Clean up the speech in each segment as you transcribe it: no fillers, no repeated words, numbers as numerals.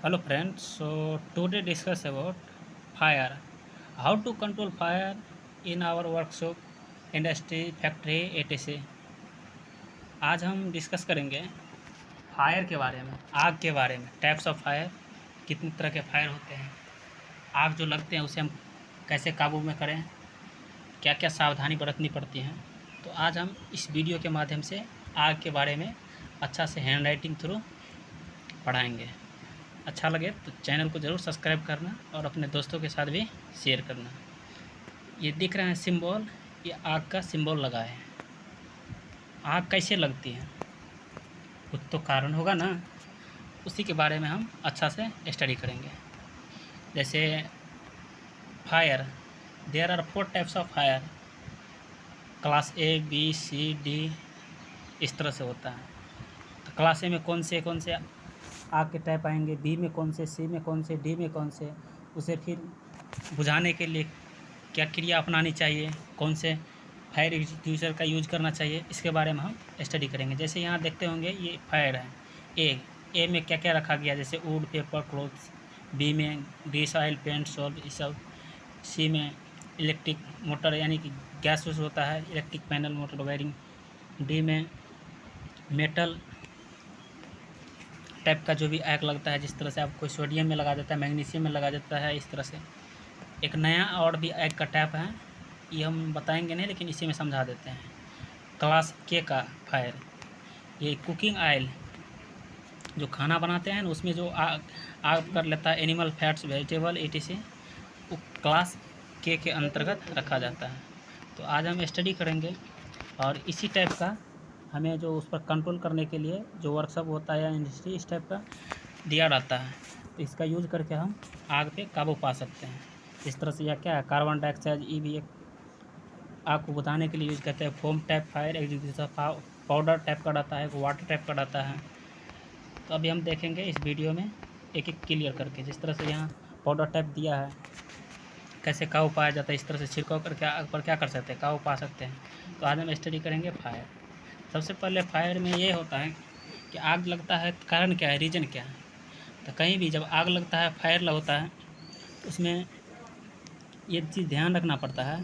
Hello friends, so today discuss about fire. How to control fire in our workshop, industry, factory, etc. आज हम discuss करेंगे fire के बारे में, आग के बारे में, टाइप्स ऑफ फायर, कितने तरह के फायर होते हैं, आग जो लगते हैं उसे हम कैसे काबू में करें, क्या क्या सावधानी बरतनी पड़ती हैं। तो आज हम इस वीडियो के माध्यम से आग के बारे में अच्छा से हैंड राइटिंग थ्रू पढ़ाएंगे। अच्छा लगे तो चैनल को ज़रूर सब्सक्राइब करना और अपने दोस्तों के साथ भी शेयर करना। ये दिख रहा है सिंबल, ये आग का सिंबल लगा है। आग कैसे लगती है, कुछ तो कारण होगा ना, उसी के बारे में हम अच्छा से स्टडी करेंगे। जैसे fire, there are 4 types of fire, class A B C D, इस तरह से होता है। तो क्लास ए में कौन से आग के टाइप आएंगे, बी में कौन से, सी में कौन से, डी में कौन से, उसे फिर बुझाने के लिए क्या क्रिया अपनानी चाहिए, कौन से फायर एक्सटिंग्विशर का यूज करना चाहिए, इसके बारे में हम स्टडी करेंगे। जैसे यहाँ देखते होंगे ये फायर है, ए में क्या क्या रखा गया, जैसे वुड, पेपर, क्लॉथ्स। बी में ग्रीस, ऑयल, पेंट, सॉल्ट, ये सब। सी में इलेक्ट्रिक मोटर यानी कि गैस वूस होता है, electric panel, motor wiring. D में मेटल टाइप का जो भी आग लगता है, जिस तरह से आपको सोडियम में लगा देता है, मैग्नीशियम में लगा देता है, इस तरह से। एक नया और भी आग का टाइप है, ये हम बताएंगे नहीं लेकिन इसी में समझा देते हैं। क्लास के का फायर, ये कुकिंग ऑयल, जो खाना बनाते हैं ना उसमें जो आग आग कर लेता है, एनिमल फैट्स, वेजिटेबल, etc, वो क्लास के अंतर्गत रखा जाता है। तो आज हम स्टडी करेंगे और इसी टाइप का हमें जो उस पर कंट्रोल करने के लिए जो वर्कशॉप होता है या इंडस्ट्री, इस टाइप का दिया रहता है। तो इसका यूज़ करके हम आग पे काबू पा सकते हैं। इस तरह से यह क्या है, कार्बन डाइऑक्साइड, ये भी एक आग को बुझाने के लिए यूज़ करते हैं। Foam type fire extinguisher, powder type का रहता है, वाटर टाइप का रहता है। तो अभी हम देखेंगे इस वीडियो में एक एक क्लियर करके। जिस तरह से यहाँ पाउडर टाइप दिया है, कैसे काबू पाया जाता है, इस तरह से छिड़काव करके आग पर क्या कर सकते हैं, काबू पा सकते हैं। तो आज हम स्टडी करेंगे फायर। सबसे पहले फायर में ये होता है कि आग लगता है, कारण क्या है, रीज़न क्या है। तो कहीं भी जब आग लगता है, फायर होता है, उसमें ये चीज़ ध्यान रखना पड़ता है,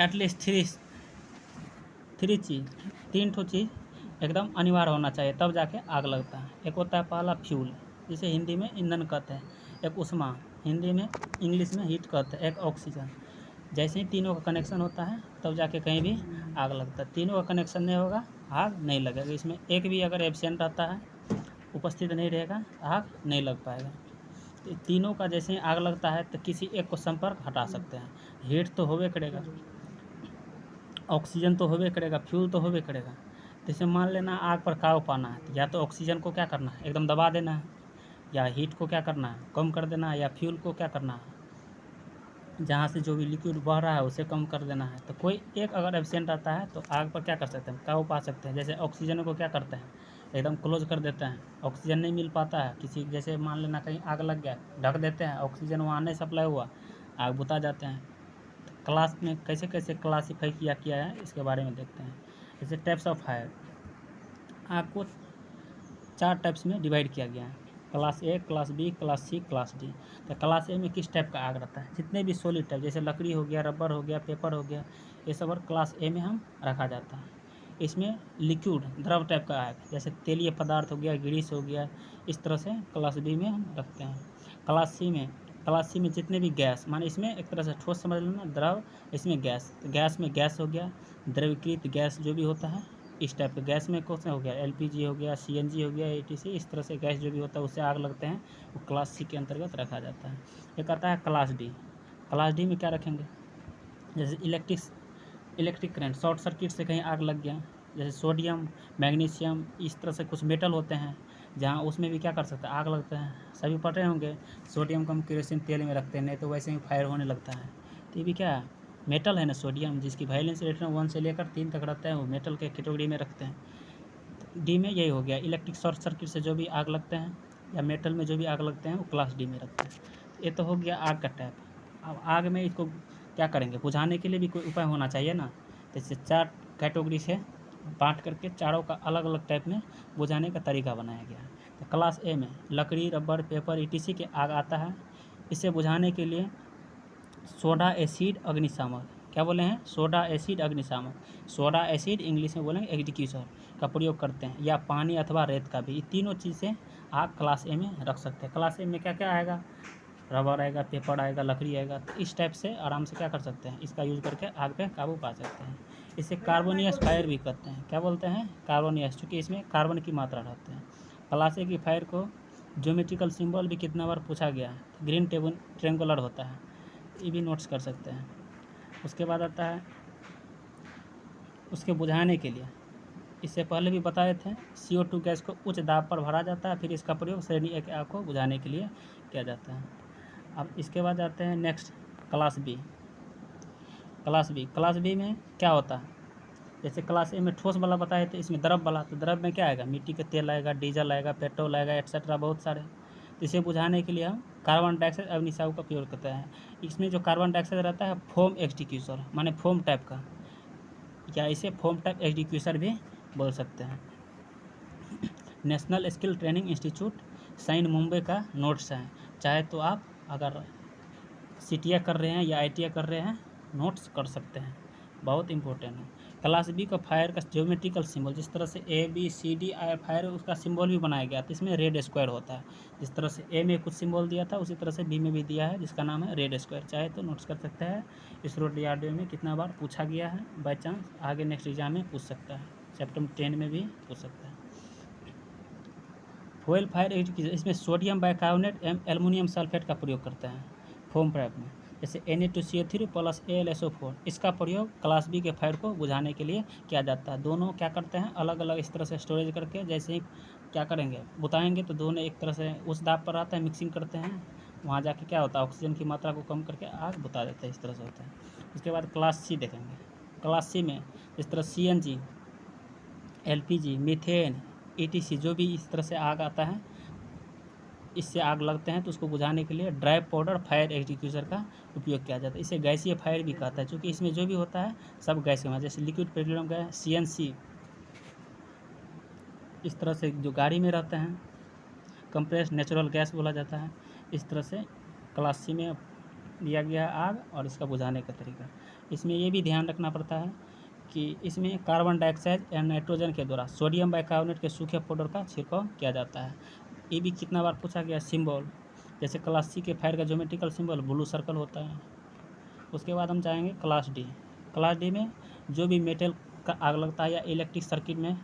एटलीस्ट थ्री चीज़, 3 ठो चीज़ एकदम अनिवार्य होना चाहिए, तब जाके आग लगता है। एक होता है पहला फ्यूल, जिसे हिंदी में ईंधन कहते हैं। एक उष्मा, हिंदी में, इंग्लिश में हीट कहते हैं। एक ऑक्सीजन। जैसे ही तीनों का कनेक्शन होता है तब जाके कहीं भी आग लगता है। तीनों का कनेक्शन नहीं होगा, आग नहीं लगेगा। इसमें एक भी अगर एब्सेंट रहता है, उपस्थित नहीं रहेगा, आग नहीं लग पाएगा। तो तीनों का जैसे ही आग लगता है तो किसी एक को संपर्क हटा सकते हैं। हीट तो होबे करेगा, ऑक्सीजन तो होबे करेगा, फ्यूल तो होबे करेगा। जैसे मान लेना आग पर काबू पाना है, तो या तो ऑक्सीजन को क्या करना है, एकदम दबा देना है, या हीट को क्या करना है, कम कर देना है, या फ्यूल को क्या करना है, जहाँ से जो भी लिक्विड बह रहा है उसे कम कर देना है। तो कोई एक अगर एब्सेंट आता है तो आग पर क्या कर सकते हैं, काबू पा सकते हैं। जैसे ऑक्सीजन को क्या करते हैं, एकदम क्लोज कर देते हैं, ऑक्सीजन नहीं मिल पाता है किसी, जैसे मान लेना कहीं आग लग गया, ढक देते हैं, ऑक्सीजन वहाँ नहीं सप्लाई हुआ, आग बुता जाते हैं। क्लास में कैसे कैसे क्लासीफाई किया है, इसके बारे में देखते हैं। जैसे टाइप्स ऑफ फायर, आग को 4 टाइप्स में डिवाइड किया गया है, class A, class B, class C, class D. तो क्लास ए में किस टाइप का आग रहता है, जितने भी सॉलिड टाइप, जैसे लकड़ी हो गया, रबर हो गया, पेपर हो गया, ये सब और क्लास ए में हम रखा जाता है। इसमें लिक्विड, द्रव टाइप का आग, जैसे तेलीय पदार्थ हो गया, ग्रीस हो गया, इस तरह से क्लास बी में हम रखते हैं। क्लास सी में जितने भी गैस, माने इसमें एक तरह से ठोस समझ लेना, द्रव, इसमें गैस। तो गैस में गैस हो गया, द्रवीकृत गैस जो भी होता है, इस टाइप के गैस में कौन सा हो गया, एलपीजी हो गया, सीएनजी हो गया, एटीसी, इस तरह से गैस जो भी होता है उससे आग लगते हैं, वो क्लास सी के अंतर्गत रखा जाता है। एक आता है क्लास डी। क्लास डी में क्या रखेंगे, जैसे इलेक्ट्रिक करंट, शॉर्ट सर्किट से कहीं आग लग गया, जैसे सोडियम, मैग्नीशियम, इस तरह से कुछ मेटल होते हैं, जहाँ उसमें भी क्या कर सकते हैं, आग लगते हैं। सभी पढ़ रहे होंगे, सोडियम को हम केरोसिन तेल में रखते हैं, नहीं तो वैसे ही फायर होने लगता है। तो ये भी क्या है, मेटल है ना, सोडियम, जिसकी वैलेंस इलेक्ट्रॉन 1 से लेकर 3 तक रहता है, वो मेटल के कैटेगरी में रखते हैं। तो डी में यही हो गया, इलेक्ट्रिक शॉर्ट सर्किट से जो भी आग लगते हैं या मेटल में जो भी आग लगते हैं वो क्लास डी में रखते हैं। तो ये तो हो गया आग का टाइप। अब आग में इसको क्या करेंगे, बुझाने के लिए भी कोई उपाय होना चाहिए ना। तो इसे 4 कैटेगरी से बांट करके चारों का अलग अलग टाइप में बुझाने का तरीका बनाया गया है। तो क्लास ए में लकड़ी, रबर, पेपर ETC के आग आता है। इसे बुझाने के लिए सोडा एसिड अग्निशामक, क्या बोले हैं, सोडा एसिड अग्निशामक, सोडा एसिड इंग्लिश में बोलेंगे एक्सटिंग्विशर का प्रयोग करते हैं, या पानी अथवा रेत का भी। ये तीनों चीज़ें आग क्लास ए में रख सकते हैं। क्लास ए में क्या क्या आएगा, रबर आएगा, पेपर आएगा, लकड़ी आएगा। तो इस टाइप से आराम से क्या कर सकते हैं, इसका यूज़ करके आग पे काबू पा सकते हैं। इसे कार्बोनियस फायर भी कहते हैं। क्या बोलते हैं, कार्बोनियस, क्योंकि इसमें कार्बन की मात्रा रहती है। क्लास ए की फायर को ज्योमेट्रिकल सिंबल भी कितना बार पूछा गया है, ग्रीन ट्रेंगुलर होता है, ये भी नोट्स कर सकते हैं। उसके बाद आता है उसके बुझाने के लिए, इससे पहले भी बताए थे, CO2 गैस को उच्च दाब पर भरा जाता है, फिर इसका प्रयोग श्रेणी एक आग को बुझाने के लिए किया जाता है। अब इसके बाद आते हैं next class B. Class B में क्या होता है, जैसे क्लास ए में ठोस वाला बताए थे, इसमें द्रव वाला, तो द्रव में क्या आएगा, मिट्टी का तेल आएगा, डीजल आएगा, पेट्रोल आएगा, एक्सेट्रा बहुत सारे। तो इसे बुझाने के लिए हम कार्बन डाइऑक्साइड अग्निशामक का प्रयोग करते हैं। इसमें जो कार्बन डाइऑक्साइड रहता है फोम एक्सटिंग्विशर, माने फोम टाइप का, या इसे फोम टाइप एक्सटिंग्विशर भी बोल सकते हैं। National skill training institute Sion Mumbai का नोट्स है, चाहे तो आप अगर CTA कर रहे हैं या ITA कर रहे हैं नोट्स कर सकते हैं, बहुत इंपॉर्टेंट है। क्लास बी का फायर का ज्योमेट्रिकल सिंबल, जिस तरह से ABCD फायर उसका सिंबल भी बनाया गया, तो इसमें रेड स्क्वायर होता है। जिस तरह से ए में कुछ सिंबल दिया था, उसी तरह से बी में भी दिया है, जिसका नाम है रेड स्क्वायर। चाहे तो नोट्स कर सकते हैं। इसरो DRDO में कितना बार पूछा गया है, बाई चांस आगे नेक्स्ट एग्जाम में पूछ सकता है, सेप्टेम्बर 10 में भी पूछ सकता है। फोइल फायर एक्सटिंग्विशर, इसमें सोडियम बाइकार्बोनेट एवं एल्युमिनियम सल्फेट का प्रयोग करते हैं फोम पाइप में, जैसे Na2CO3 + AlSO4। इसका प्रयोग क्लास बी के फायर को बुझाने के लिए किया जाता है। दोनों क्या करते हैं, अलग अलग इस तरह से स्टोरेज करके, जैसे ही क्या करेंगे, बुताएंगे तो दोनों एक तरह से उस दाब पर आता है, मिक्सिंग करते हैं, वहाँ जाके क्या होता है, ऑक्सीजन की मात्रा को कम करके आग बुता देता है, इस तरह से होता है। उसके बाद क्लास सी देखेंगे। क्लास सी में इस तरह CNG, LPG, मीथेन, ETC जो भी इस तरह से आग आता है, इससे आग लगते हैं, तो उसको बुझाने के लिए ड्राई पाउडर फायर एक्सटिंग्विशर का उपयोग किया जाता है। इसे गैसीय फायर भी कहता है, क्योंकि इसमें जो भी होता है सब गैस में, जैसे लिक्विड पेट्रोलियम गैस, CNC, इस तरह से जो गाड़ी में रहते हैं, कंप्रेस्ड नेचुरल गैस बोला जाता है। इस तरह से क्लास सी में दिया गया है आग और इसका बुझाने का तरीका। इसमें ये भी ध्यान रखना पड़ता है कि इसमें कार्बन डाइऑक्साइड या नाइट्रोजन के द्वारा सोडियम बाइकार्बोनेट के सूखे पाउडर का छिड़काव किया जाता है। ये भी कितना बार पूछा गया, सिंबल, जैसे क्लास सी के फायर का ज्योमेट्रिकल सिंबल ब्लू सर्कल होता है। उसके बाद हम जाएंगे क्लास डी। क्लास डी में जो भी मेटल का आग लगता है या इलेक्ट्रिक सर्किट में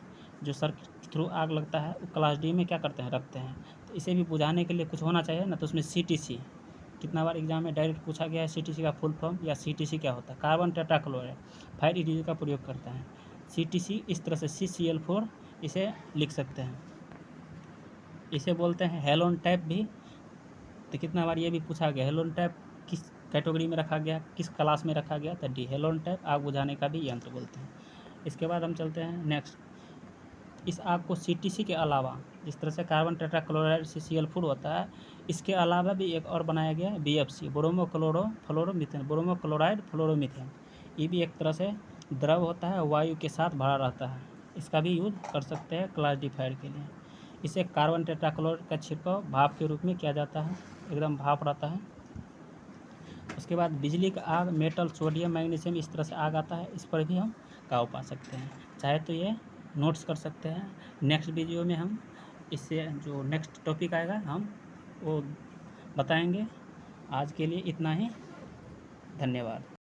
जो सर्किट थ्रू आग लगता है, वो क्लास डी में क्या करते हैं, रखते हैं। तो इसे भी बुझाने के लिए कुछ होना चाहिए ना, तो उसमें CTC, कितना बार एग्जाम में डायरेक्ट पूछा गया है, CTC का फुल फॉर्म या CTC क्या होता है, कार्बन टेट्राक्लोराइड फायर एक्सटिंग्विशर का प्रयोग करता है। CTC इस तरह से CCl4 इसे लिख सकते हैं। इसे बोलते हैं हेलोन टैप भी। तो कितना बार ये भी पूछा गया, हेलोन टैप किस कैटेगरी में रखा गया, किस क्लास में रखा गया, तो डी, हेलोन टैप आग बुझाने का भी यंत्र बोलते हैं। इसके बाद हम चलते हैं नेक्स्ट। इस आग को CTC के अलावा, जिस तरह से कार्बन टेट्राक्लोराइड CCl4 होता है, इसके अलावा भी एक और बनाया गया है BFC, ब्रोमोक्लोराइड फ्लोरोमीथेन। ये भी एक तरह से द्रव होता है, वायु के साथ भरा रहता है। इसका भी यूज कर सकते हैं क्लास डी फायर के लिए। इसे कार्बन टेट्राक्लोराइड का छिड़काव भाप के रूप में किया जाता है, एकदम भाप रहता है। उसके बाद बिजली का आग, मेटल, सोडियम, मैग्नीशियम, इस तरह से आग आता है, इस पर भी हम काबू पा सकते हैं। चाहे तो ये नोट्स कर सकते हैं। नेक्स्ट वीडियो में हम इससे जो नेक्स्ट टॉपिक आएगा हम वो बताएंगे। आज के लिए इतना ही, धन्यवाद।